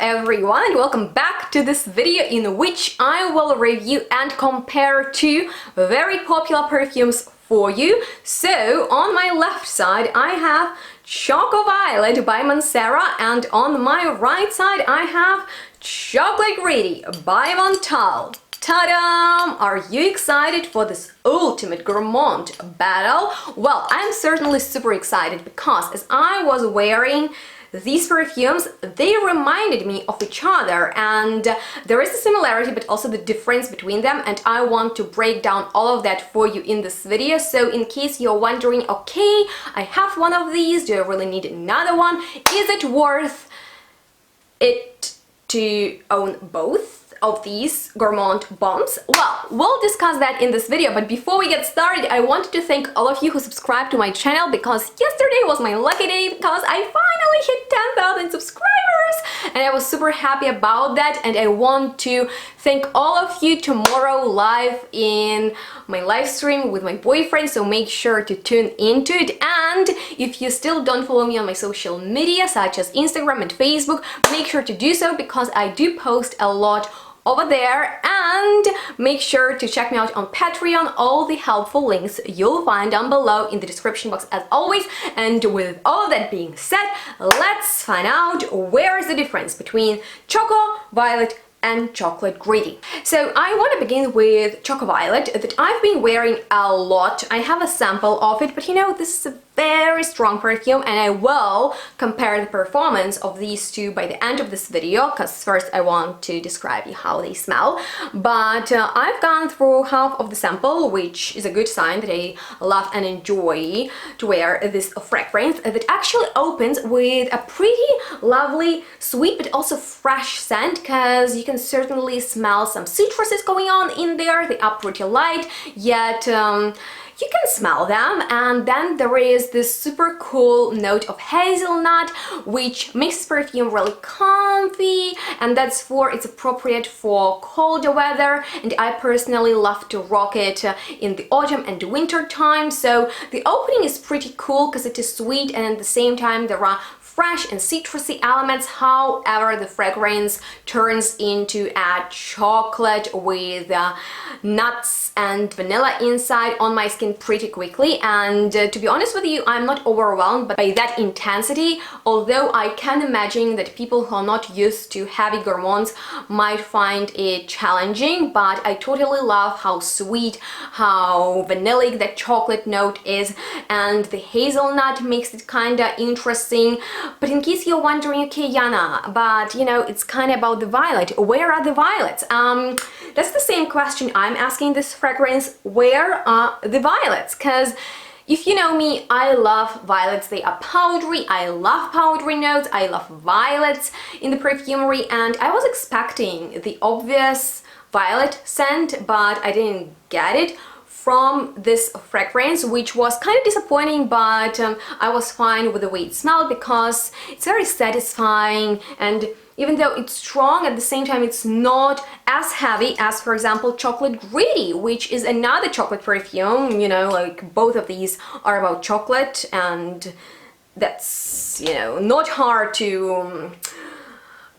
everyone, and welcome back to this video in which I will review and compare two very popular perfumes for you. So on my left side I have Choco Violet by Mancera, and on my right side I have Chocolate Greedy by Montale. Ta-da! Are you excited for this ultimate gourmand battle? Well, I'm certainly super excited because as I was wearing these perfumes, they reminded me of each other, and there is a similarity but also the difference between them, and I want to break down all of that for you in this video. So in case you're wondering, okay, I have one of these, do I really need another one? Is it worth it to own both of these gourmand bombs? Well, we'll discuss that in this video, but before we get started, I wanted to thank all of you who subscribed to my channel, because yesterday was my lucky day because I finally hit 10,000 subscribers and I was super happy about that, and I want to thank all of you tomorrow live in my live stream with my boyfriend, so make sure to tune into it. And if you still don't follow me on my social media such as Instagram and Facebook, make sure to do so because I do post a lot over there, and make sure to check me out on Patreon. All the helpful links you'll find down below in the description box as always. And with all of that being said, let's find out where is the difference between Choco Violet and Chocolate Greedy. So I want to begin with Choco Violet that I've been wearing a lot. I have a sample of it, but you know, this is a very strong perfume, and I will compare the performance of these two by the end of this video, because first I want to describe you how they smell. But I've gone through half of the sample, which is a good sign that I love and enjoy to wear this fragrance that actually opens with a pretty lovely, sweet but also fresh scent, because you can certainly smell some citruses going on in there. They are pretty light, yet you can smell them. And then there is this super cool note of hazelnut, which makes this perfume really comfy, and it's appropriate for colder weather, and I personally love to rock it in the autumn and winter time. So the opening is pretty cool because it is sweet, and at the same time there are fresh and citrusy elements. However, the fragrance turns into a chocolate with nuts and vanilla inside on my skin pretty quickly, and to be honest with you, I'm not overwhelmed by that intensity, although I can imagine that people who are not used to heavy gourmands might find it challenging. But I totally love how sweet, how vanillic that chocolate note is, and the hazelnut makes it kinda interesting. But in case you're wondering, okay, Yana, but you know, it's kind of about the violet. Where are the violets? That's the same question I'm asking this fragrance. Where are the violets? Because if you know me, I love violets. They are powdery. I love powdery notes. I love violets in the perfumery, and I was expecting the obvious violet scent, but I didn't get it from this fragrance, which was kind of disappointing, but I was fine with the way it smelled because it's very satisfying, and even though it's strong, at the same time it's not as heavy as, for example, Chocolate Greedy, which is another chocolate perfume. You know, like both of these are about chocolate, and that's, you know, not hard to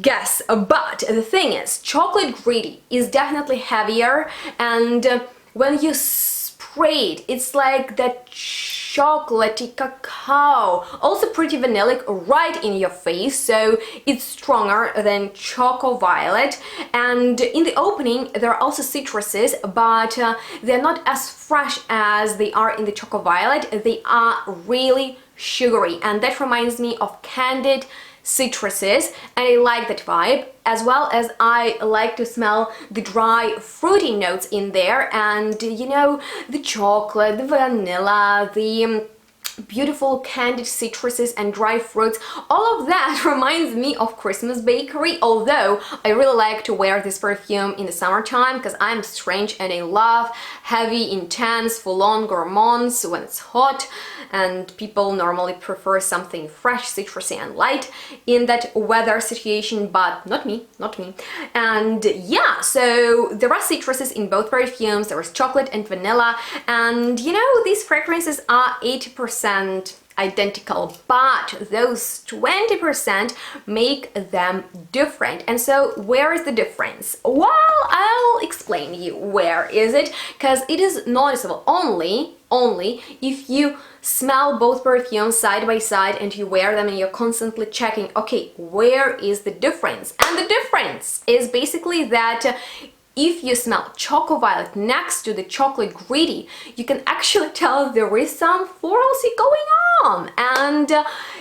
guess. But the thing is, Chocolate Greedy is definitely heavier, and when you spray it, it's like that chocolatey cacao, also pretty vanillic right in your face, so it's stronger than Choco Violet. And in the opening there are also citruses, but they're not as fresh as they are in the Choco Violet. They are really sugary, and that reminds me of candied citruses, and I like that vibe, as well as I like to smell the dry fruity notes in there, and you know, the chocolate, the vanilla, the beautiful candied citruses and dry fruits. All of that reminds me of Christmas bakery, although I really like to wear this perfume in the summertime because I'm strange and I love heavy, intense, full-on gourmands when it's hot, and people normally prefer something fresh, citrusy and light in that weather situation, but not me. And yeah, so there are citruses in both perfumes. There is chocolate and vanilla, and you know, these fragrances are 80% identical, but those 20% make them different. And so where is the difference? Well, I'll explain you where is it, because it is noticeable only if you smell both perfumes side by side and you wear them and you're constantly checking, okay, where is the difference? And the difference is basically that if you smell Choco Violet next to the Chocolate Greedy, you can actually tell there is some floralcy going on. And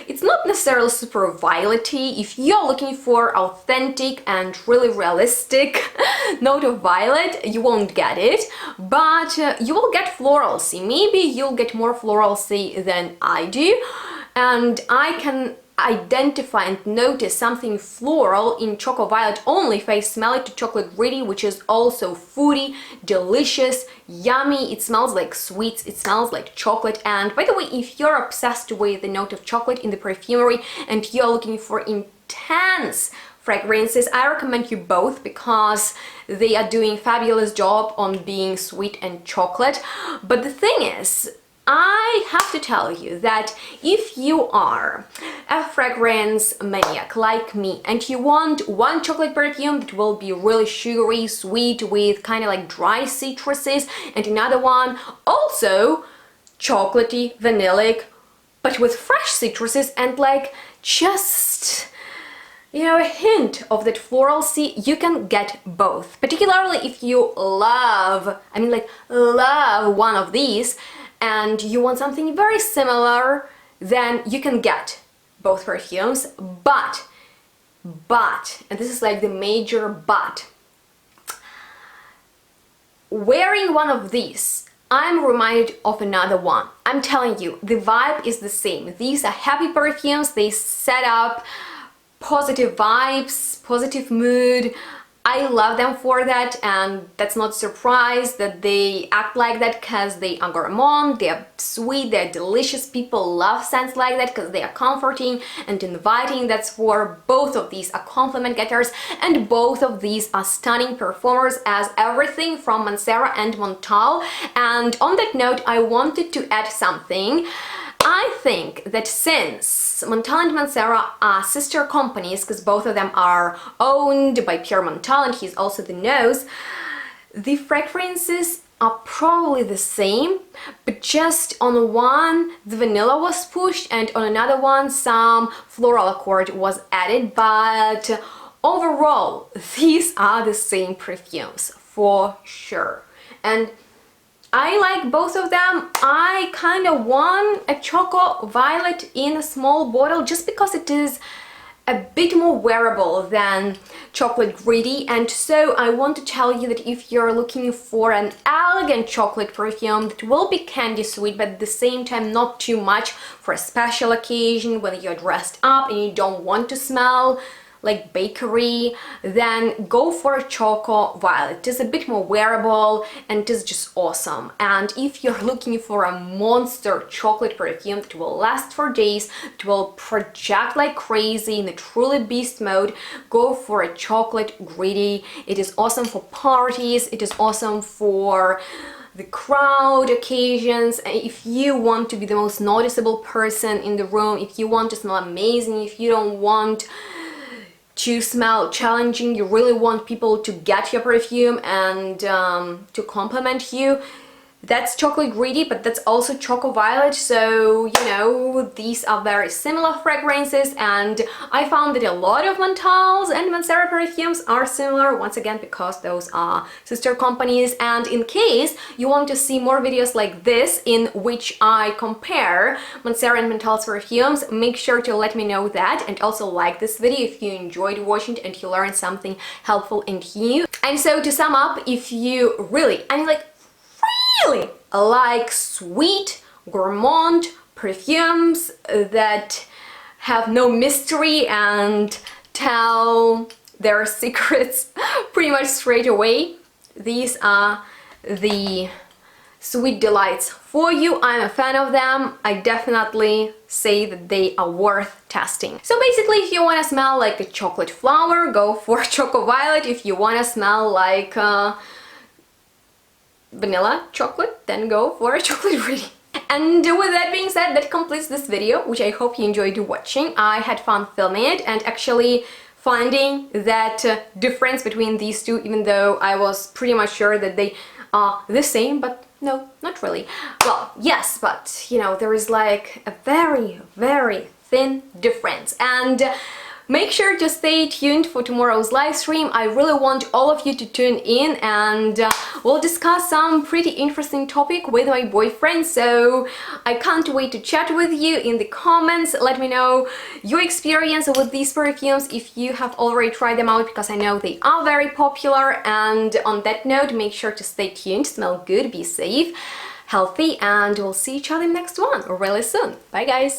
it's not necessarily super violety. If you're looking for authentic and really realistic note of violet, you won't get it, but you will get floralcy. Maybe you'll get more floralcy than I do, and I can identify and notice something floral in Choco Violet only if I smell it to Chocolate Greedy, which is also foody, delicious, yummy. It smells like sweets, it smells like chocolate. And by the way, if you're obsessed with the note of chocolate in the perfumery and you're looking for intense fragrances, I recommend you both because they are doing a fabulous job on being sweet and chocolate. But the thing is, I have to tell you that if you are a fragrance maniac like me and you want one chocolate perfume that will be really sugary, sweet with kind of like dry citruses, and another one also chocolatey, vanillic, but with fresh citruses and like just, you know, a hint of that floralcy, you can get both. Particularly if you love, I mean like love one of these, and you want something very similar, then you can get both perfumes, but, and this is like the major but, wearing one of these, I'm reminded of another one. I'm telling you, the vibe is the same. These are happy perfumes, they set up positive vibes, positive mood. I love them for that, and that's not a surprise that they act like that because they are gourmand, they are sweet, they're delicious. People love scents like that because they are comforting and inviting. That's for both of these are compliment getters, and both of these are stunning perfumers as everything from Mancera and Montale. And on that note, I wanted to add something. I think that since Montale and Mancera are sister companies, because both of them are owned by Pierre Montale and he's also the nose, the fragrances are probably the same, but just on one the vanilla was pushed and on another one some floral accord was added, but overall these are the same perfumes for sure. And I like both of them. I kind of want a Choco Violet in a small bottle just because it is a bit more wearable than Chocolate Greedy, and so I want to tell you that if you're looking for an elegant chocolate perfume that will be candy sweet but at the same time not too much for a special occasion when you're dressed up and you don't want to smell like bakery, then go for a Choco Violet. It is a bit more wearable and it is just awesome. And if you're looking for a monster chocolate perfume that will last for days, that will project like crazy in a truly beast mode, go for a Chocolate Greedy. It is awesome for parties, it is awesome for the crowd occasions. If you want to be the most noticeable person in the room, if you want to smell amazing, if you don't want to smell challenging, you really want people to get your perfume and to compliment you, that's Chocolate Greedy, but that's also Choco Violet. So, you know, these are very similar fragrances, and I found that a lot of Montale's and Mancera perfumes are similar, once again because those are sister companies. And in case you want to see more videos like this in which I compare Mancera and Montale's perfumes, make sure to let me know that, and also like this video if you enjoyed watching it and you learned something helpful and new. And so to sum up, if you really, I mean like really like sweet gourmand perfumes that have no mystery and tell their secrets pretty much straight away, these are the sweet delights for you. I'm a fan of them. I definitely say that they are worth testing. So basically, if you want to smell like a chocolate flower, go for Choco Violet. If you want to smell like vanilla chocolate, then go for a Chocolate Greedy. And with that being said, that completes this video, which I hope you enjoyed watching. I had fun filming it and actually finding that difference between these two, even though I was pretty much sure that they are the same, but no, not really. Well, yes, but you know, there is like a very, very thin difference. And make sure to stay tuned for tomorrow's live stream. I really want all of you to tune in, and we'll discuss some pretty interesting topic with my boyfriend, so I can't wait to chat with you in the comments. Let me know your experience with these perfumes, if you have already tried them out, because I know they are very popular. And on that note, make sure to stay tuned, smell good, be safe, healthy, and we'll see each other in the next one really soon. Bye guys!